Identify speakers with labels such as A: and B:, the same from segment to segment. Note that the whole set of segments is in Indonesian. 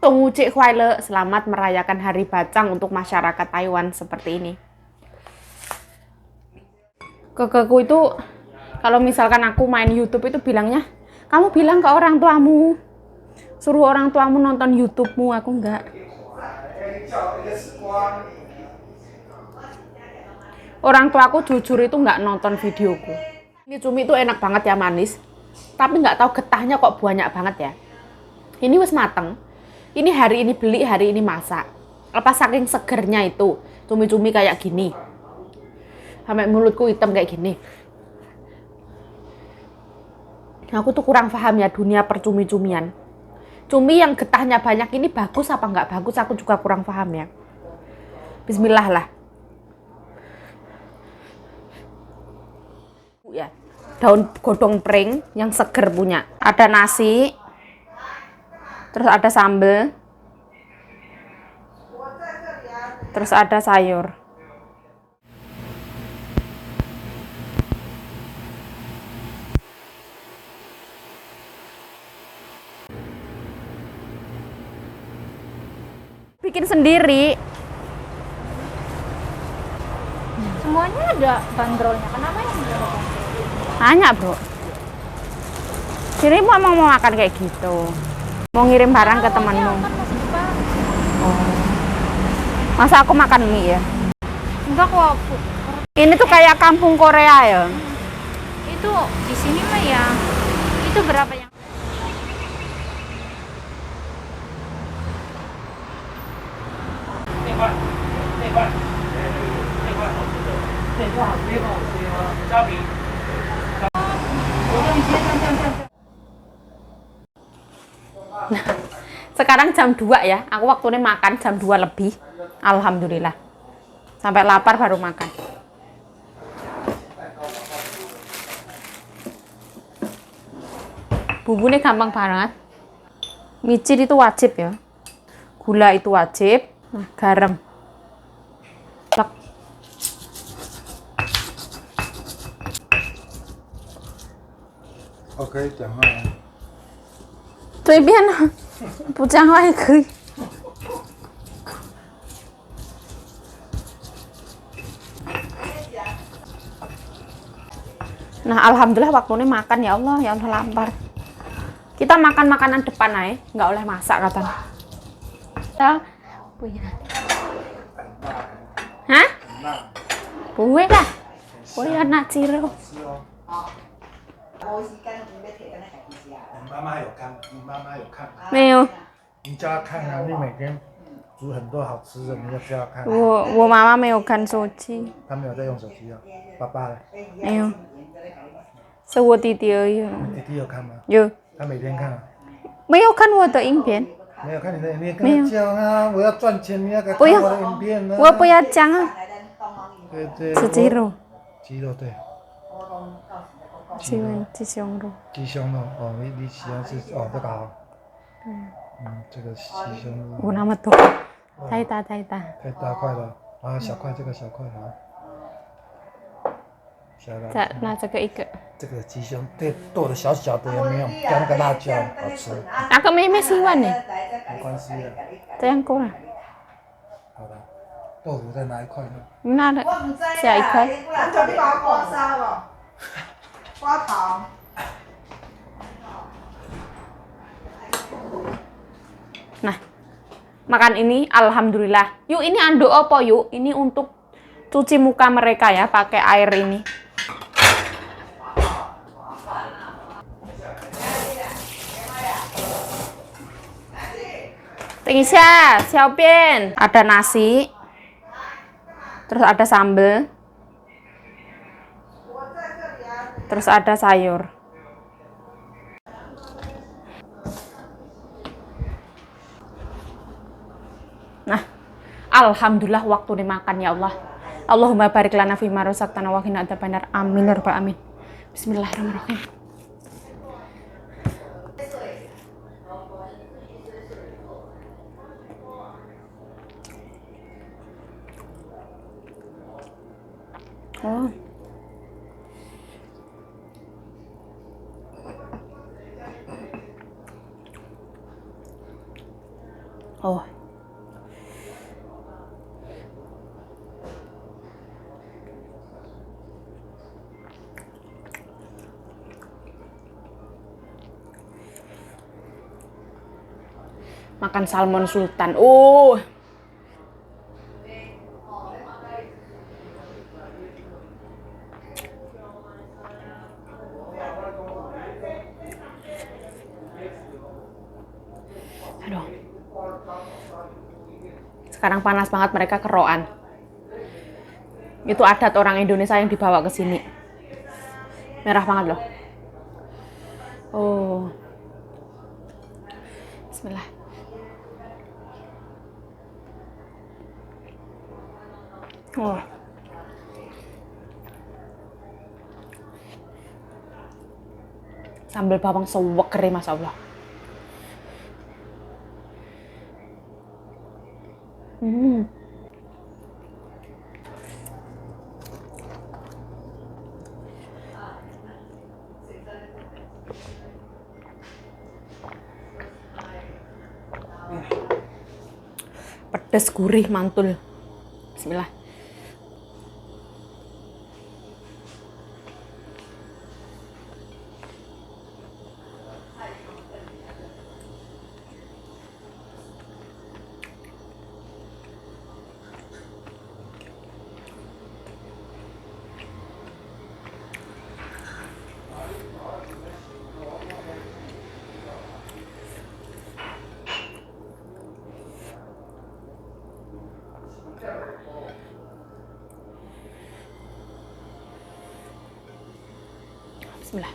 A: Tonggucik Huaile, selamat merayakan Hari Bacang untuk masyarakat Taiwan seperti ini. Kekeku itu, kalau misalkan aku main YouTube itu bilangnya, kamu bilang ke orang tuamu, suruh orang tuamu nonton YouTube-mu, aku enggak. Orang tuaku jujur itu enggak nonton videoku. Ini cumi itu enak banget ya, manis. Tapi nggak tahu getahnya kok banyak banget ya. Ini wis mateng. Ini hari ini beli, hari ini masak. Apa saking segernya itu, cumi-cumi kayak gini. Sampai mulutku hitam kayak gini. Aku tuh kurang paham ya dunia percumi-cumian. Cumi yang getahnya banyak ini bagus apa nggak bagus, aku juga kurang paham ya. Bismillah lah. Ya, daun godong pring yang seger punya. Ada nasi, terus ada sambal, terus ada sayur. Bikin sendiri.
B: Semuanya ada bandrolnya. Kenapa yang enggak ada bandrol?
A: Tanya bro. Jadi mau makan kayak gitu. Mau ngirim barang ke temanmu.
B: Kan masih dipakai.
A: Oh. Masa aku makan mie ya?
B: Enggak kok.
A: Ini tuh kayak kampung Korea ya.
B: Itu di sini mah ya. Itu berapa yang?
A: Sekarang jam 2 ya. Aku waktunya makan jam 2 lebih. Alhamdulillah. Sampai lapar baru makan. Bumbunya gampang banget. Micin itu wajib ya. Gula itu wajib. Nah, garam. Plek.
C: OK，讲话啊。
A: 随便啊，不讲话也可以。Nah, alhamdulillah waktunya makan ya Allah, ya Allah lapar. Kita makan makanan depan aja, nggak oleh masak katanya. Ya, punya. Hah? Boleh lah. Boleh nak ciro.
C: 你妈妈有看，你妈妈有看，
A: 没有，
C: 你叫她看啊！你每天煮很多好吃的，你要叫她看。
A: 我妈妈没有看手机，
C: 她没有在用手机啊。爸爸呢？
A: 没有，是我弟弟而已。
C: 你弟弟有看吗？
A: 有，
C: 他每天看啊。
A: 没有看我的影片？
C: 没有看你的影片，
A: 没有
C: 跟他讲啊！我要赚钱，你要给他
A: 不要
C: 看我的影片呢。
A: 我不要讲啊，
C: 对对。
A: 吃鸡肉，
C: 鸡肉对。
A: 鸡胸肉。
C: 鸡胸肉哦，你喜欢吃哦这个好。这个鸡胸肉。
A: 我那么多，太大太大。
C: 太大块了啊，小块这个小块好。小的。
A: 再拿这个一个。
C: 这个鸡胸对剁的小小的有没有？加那个辣椒好吃。
A: 那个妹妹喜欢呢，
C: 没关系的。
A: 这样够了。
C: 好的，豆腐再拿一块呢。
A: 拿了下一块。
D: 花糖。
A: Nah, makan ini alhamdulillah. Yuk, ini anduk apa yuk? Ini untuk cuci muka mereka ya, pakai air ini. Tinggisya, siapin. Ada nasi, terus ada sambal, terus ada sayur. Nah, alhamdulillah waktu dimakan ya Allah. Allahumma barik lana fima razaqtana wa qina adzabannar. Amin ya rabbal alamin. Bismillahirrahmanirrahim. Oh. Oh. Makan salmon sultan. Aduh. Sekarang panas banget, mereka keroan. Itu adat orang Indonesia yang dibawa ke sini. Merah banget loh. Oh. Bismillah. Oh. Sambal bawang seweker, Masya Allah. Pedes, gurih, mantul. Bismillah. Bismillah.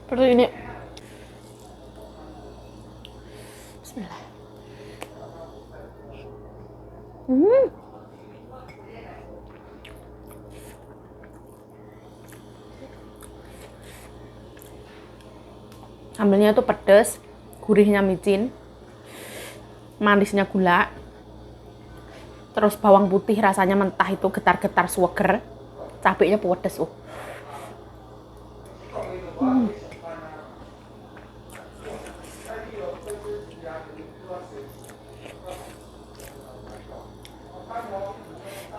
A: Seperti ini. Bismillah. Sambalnya tuh pedes, gurihnya micin, manisnya gula, terus bawang putih rasanya mentah itu getar-getar suweger, cabenya pedes.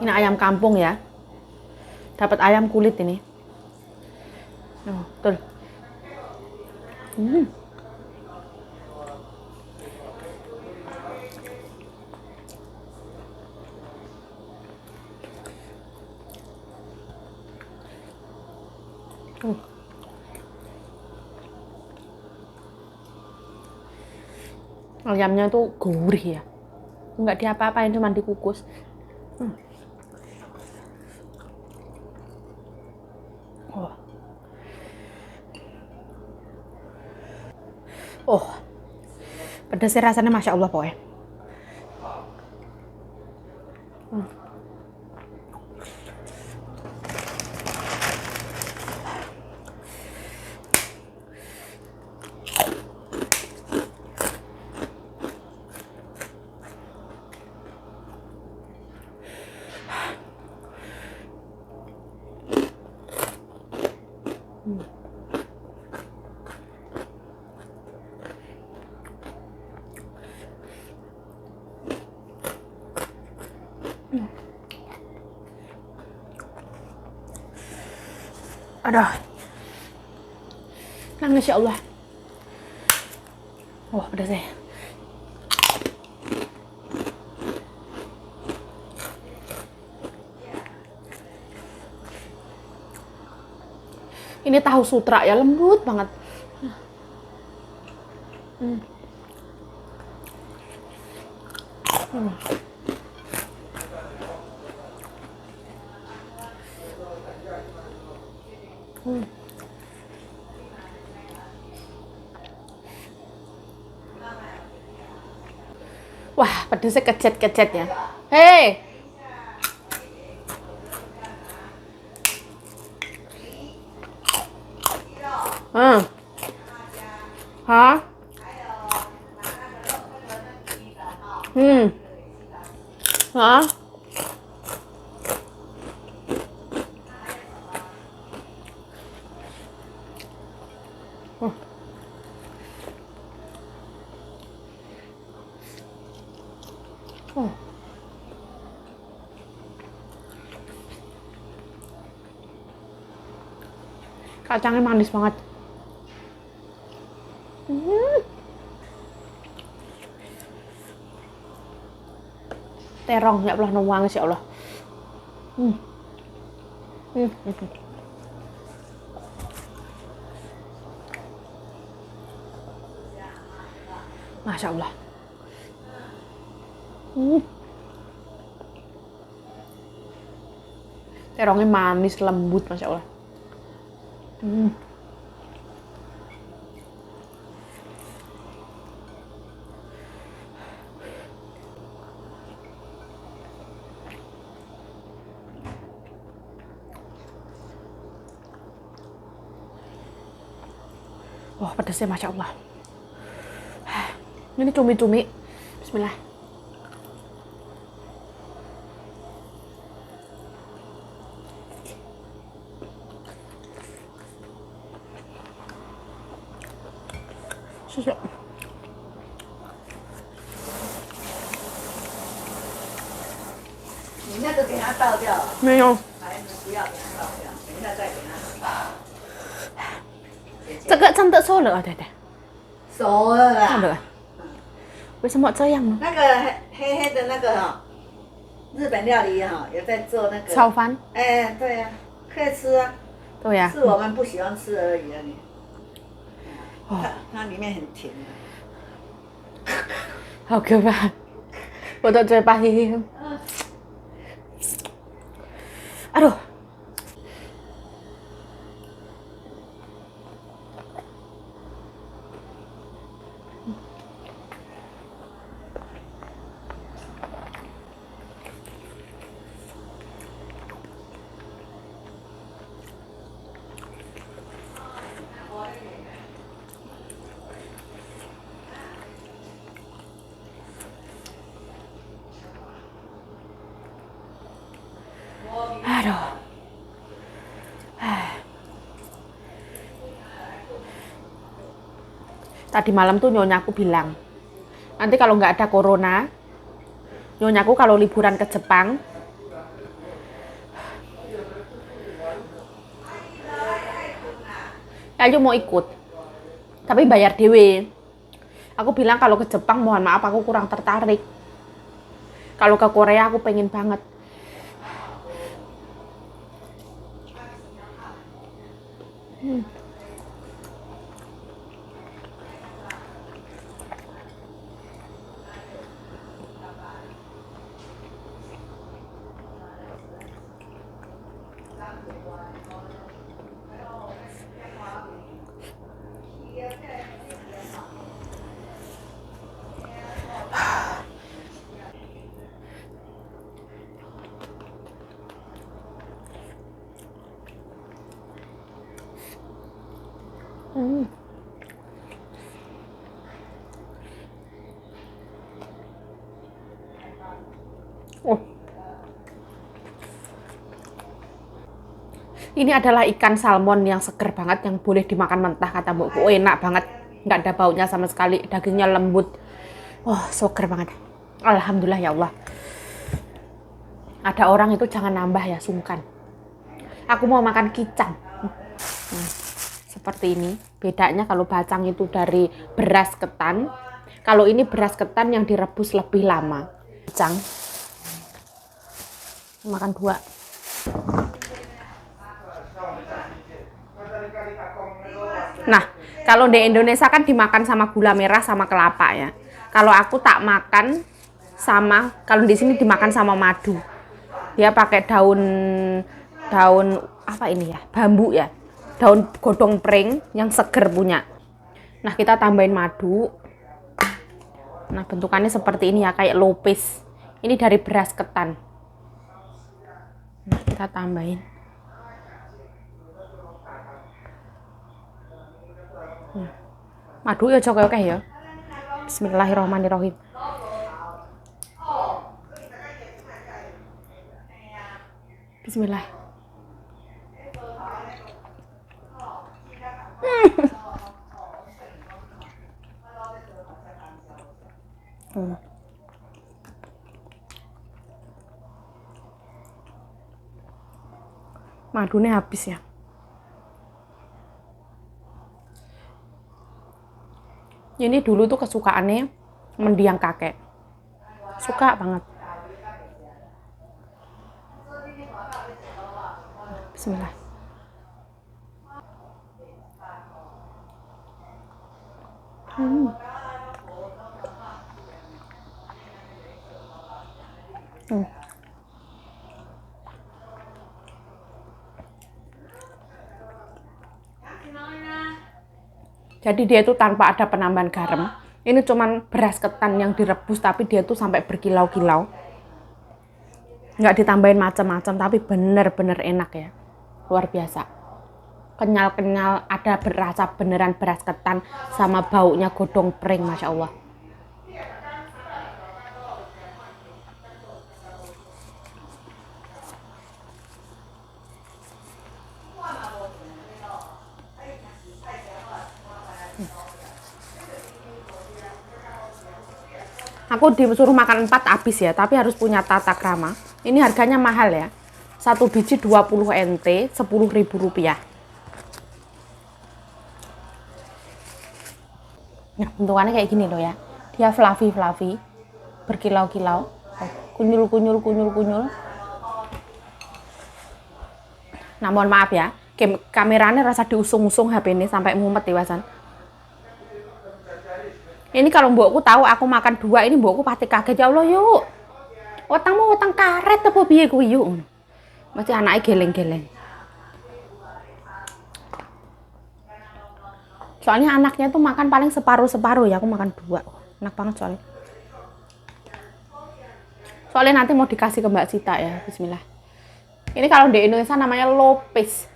A: Ini ayam kampung ya, dapat ayam kulit ini. Oh, betul. Ayamnya tuh gurih ya, nggak diapa-apain, cuma dikukus. Oh, pedasnya rasanya Masya Allah pokoknya. Aduh, nangis ya Allah. Wah, pedasnya. Ini tahu sutra ya, lembut banget. Wah, pedesnya kejet-kejet ya. Hei! Hah? Hah? Kacangnya manis banget. Terong, ya Allah, wangi ya Allah. Masya Allah. Terongnya manis, lembut, Masya Allah. Wah, pedasnya Masya Allah. Ini cumi-cumi. Bismillah. Susu.
D: 你那个给它倒掉，
A: 没有，
D: 不要给它倒掉，等一下再给它。
A: 这个真的熟了，对对，
D: 熟了啦。
A: 看了。为什么这样呢？
D: 那个黑黑的那个哈、日本料理哈、有在做那个。
A: 炒饭。
D: 哎，对呀、可以吃啊，
A: 对呀、
D: 是我们不喜欢吃而已啊你。
A: 哦，
D: 它里面很甜的。
A: 好可怕！我的嘴巴黑黑。Aduh. Aduh. Tadi malam tuh nyonyaku bilang, nanti kalau nggak ada corona, nyonyaku kalau liburan ke Jepang, Ayu mau ikut, tapi bayar dewe. Aku bilang kalau ke Jepang mohon maaf aku kurang tertarik. Kalau ke Korea aku pengen banget. Oh. Ini adalah ikan salmon yang seger banget, yang boleh dimakan mentah kata mbokku. Oh, enak banget, nggak ada baunya sama sekali, dagingnya lembut. Oh, seger banget. Alhamdulillah ya Allah. Ada orang itu jangan nambah ya, sungkan. Aku mau makan kicang. Seperti ini. Bedanya kalau bacang itu dari beras ketan. Kalau ini beras ketan yang direbus lebih lama. Kicang. Makan dua. Nah, kalau di Indonesia kan dimakan sama gula merah sama kelapa ya. Kalau aku tak makan sama, kalau di sini dimakan sama madu. Dia pakai daun apa ini ya? Bambu ya. daun godong pring yang seger punya. Nah, kita tambahin madu. Nah, bentukannya seperti ini ya, kayak lopis. Ini dari beras ketan. Nah, kita tambahin. Madu ya oke ya. Bismillahirrahmanirrahim. Bismillah. Madunya habis ya. Ini dulu tuh kesukaannya mendiang kakek. Suka banget. Bismillah. Jadi dia itu tanpa ada penambahan garam. Ini cuman beras ketan yang direbus, tapi dia tuh sampai berkilau-kilau. Nggak ditambahin macam-macam, tapi bener-bener enak ya. Luar biasa. Kenyal-kenyal, ada berasa beneran beras ketan sama baunya godong pring, Masya Allah. Aku disuruh makan 4 habis ya, tapi harus punya tata krama. Ini harganya mahal ya. Satu biji 20 NT, 10.000 rupiah. Nah, bentukannya kayak gini loh ya. Dia fluffy, berkilau-kilau. Kunyul. Nah, mohon maaf ya. Kameranya rasa diusung-usung HP ini sampai mumet iwasan. Ini kalau mbokku tahu aku makan 2 ini, mbokku pasti kaget, ya Allah yuk. Wetangmu wetang karet apa piye kuwi yuk. Mesti anaknya geleng-geleng. Soalnya anaknya tuh makan paling separuh-separuh ya, aku makan 2. Enak banget soalnya. Soalnya nanti mau dikasih ke Mbak Sita ya, bismillah. Ini kalau di Indonesia namanya lopis.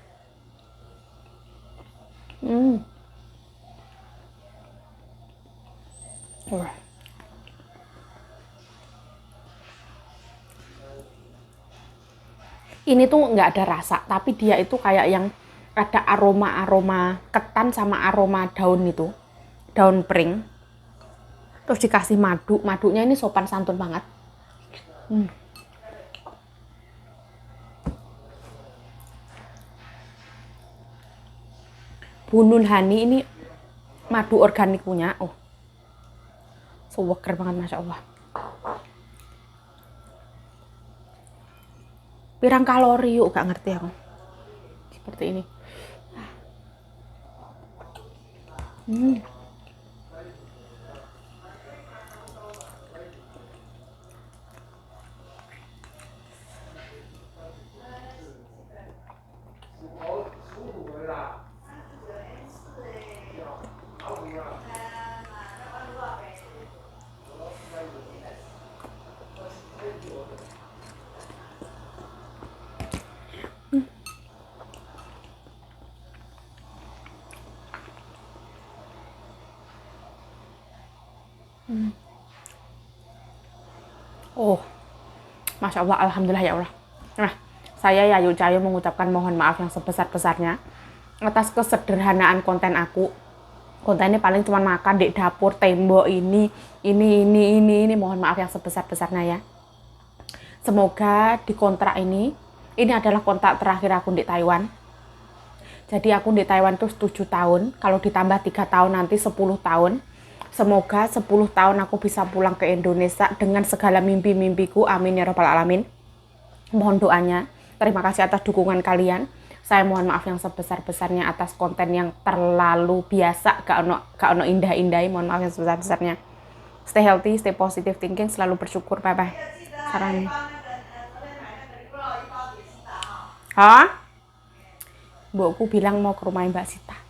A: Ini tuh nggak ada rasa, tapi dia itu kayak yang ada aroma ketan sama aroma daun itu, daun pring. Terus dikasih madu, madunya ini sopan santun banget. Bunun Honey ini madu organik punya. Oh, seger banget, Masya Allah. Pirang kalori yuk, gak ngerti aku. Seperti ini. Oh, Masya Allah, Alhamdulillah ya Allah. Nah, saya Yayu Cahayu mengucapkan mohon maaf yang sebesar-besarnya atas kesederhanaan konten aku. Kontennya paling cuma makan di dapur, tembok ini. Mohon maaf yang sebesar-besarnya ya. Semoga di kontrak ini adalah kontrak terakhir aku di Taiwan. Jadi aku di Taiwan tuh 7 tahun, kalau ditambah 3 tahun nanti 10 tahun. Semoga 10 tahun aku bisa pulang ke Indonesia dengan segala mimpi-mimpiku. Amin ya Rabbal Alamin. Mohon doanya. Terima kasih atas dukungan kalian. Saya mohon maaf yang sebesar-besarnya atas konten yang terlalu biasa. Gak ono indah-indah. Mohon maaf yang sebesar-besarnya. Stay healthy, stay positive thinking. Selalu bersyukur. Bye-bye. Sarang. Hah? mbokku bilang mau ke rumah Mbak Sita.